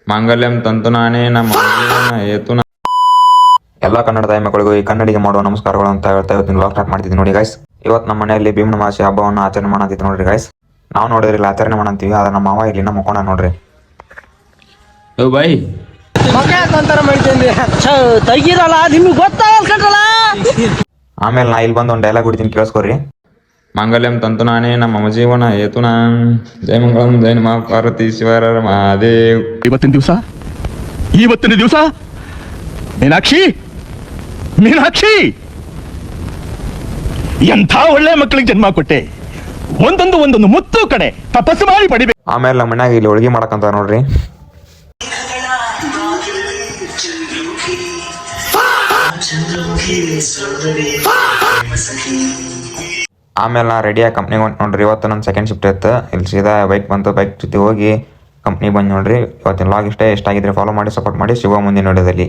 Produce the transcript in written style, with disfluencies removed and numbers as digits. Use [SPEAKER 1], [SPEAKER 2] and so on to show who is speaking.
[SPEAKER 1] ಮಾಂಗಲ್ಯಂ ತಂತುನಾನೇ ನಮ್ಮ ಹೇತುನಾ. ಎಲ್ಲ ಕನ್ನಡ ತಾಯಿ ಮಕ್ಕಳಿಗೂ ಈ ಕನ್ನಡಿಗೆ ಮಾಡುವ ನಮಸ್ಕಾರಗಳು ಅಂತ ಹೇಳ್ತಾ ಇವತ್ತಿನ ವ್ಲಾಗ್ ಸ್ಟಾರ್ಟ್ ಮಾಡ್ತಿದ್ವಿ ನೋಡಿ ಗೈಸ್. ಇವತ್ತು ನಮ್ಮ ಮನೆಯಲ್ಲಿ ಭೀಮನಮಾಸಿ ಹಬ್ಬವನ್ನು ಆಚರಣೆ ಮಾಡಂತಿತ್ತು ನೋಡ್ರಿ ಗೈಸ್. ನಾವು ನೋಡಿದ್ರೆ ಇಲ್ಲಿ ಆಚರಣೆ ಮಾಡಂತೀವಿ, ಆದ್ರೆ ನಮ್ಮ ಮಾವ ಇಲ್ಲಿ ನಮ್ಮ ಮುಖೋಣ ನೋಡ್ರಿ.
[SPEAKER 2] ಬಾಯ್
[SPEAKER 3] ತೆಗಿರಲ್ಲ ನಿಮ್ಗೆ ಗೊತ್ತಾಗಲ್ಲ.
[SPEAKER 1] ಆಮೇಲೆ ನಾ ಇಲ್ಲಿ ಬಂದು ಒಂದು ಡೈಲಾಗ್ ಹೊಡಿತೀನಿ ಕೇಳಿಸ್ಕೊರಿ.
[SPEAKER 2] ಮಾಂಗಲ್ಯಂ ತಂತುನಾನೇ ನಮ್ಮ ಜೀವನ ಹೇತುನಾ. ಜಯ ಮಂಗಳಂ ಜಯ ನಮ ಪಾರ್ವತಿ ಶಿವರ ಮಹಾದೇವ್.
[SPEAKER 4] ಇವತ್ತಿನ ದಿವಸ ಮೀನಾಕ್ಷಿ ಎಂಥ ಒಳ್ಳೆ ಮಕ್ಕಳಿಗೆ ಜನ್ಮ ಕೊಟ್ಟೆ. ಒಂದೊಂದು ಮುತ್ತು ಕಡೆ ತಪಸ್ಸು ಮಾಡಿ ಪಡಿಬೇಕು.
[SPEAKER 1] ಆಮೇಲೆ ನಮ್ಮ ಮನ್ಯಾಗ ಇಲ್ಲಿ ಹೋಳಿಗೆ ಮಾಡಕಂತ ನೋಡ್ರಿ. ಆಮೇಲೆ ನಾ ರೆಡಿಯಾಗಿ ಕಂಪ್ನಿಗೆ ಹೊಂಟು ನೋಡ್ರಿ. ಇವತ್ತು ನನ್ನ ಸೆಕೆಂಡ್ ಶಿಫ್ಟ್ ಇತ್ತು. ಇಲ್ಲಿ ಸೀದಾ ಬೈಕ್ ಬಂತು, ಬೈಕ್ ಜೊತೆ ಹೋಗಿ ಕಂಪ್ನಿಗೆ ಬಂದು ನೋಡ್ರಿ. ಇವತ್ತಿನ ಲಾಗ್ ಇಷ್ಟ ಆಗಿದ್ರೆ ಫಾಲೋ ಮಾಡಿ, ಸಪೋರ್ಟ್ ಮಾಡಿ. ಸಿಗುವ ಮುಂದಿನ ವಿಡಿಯೋದಲ್ಲಿ.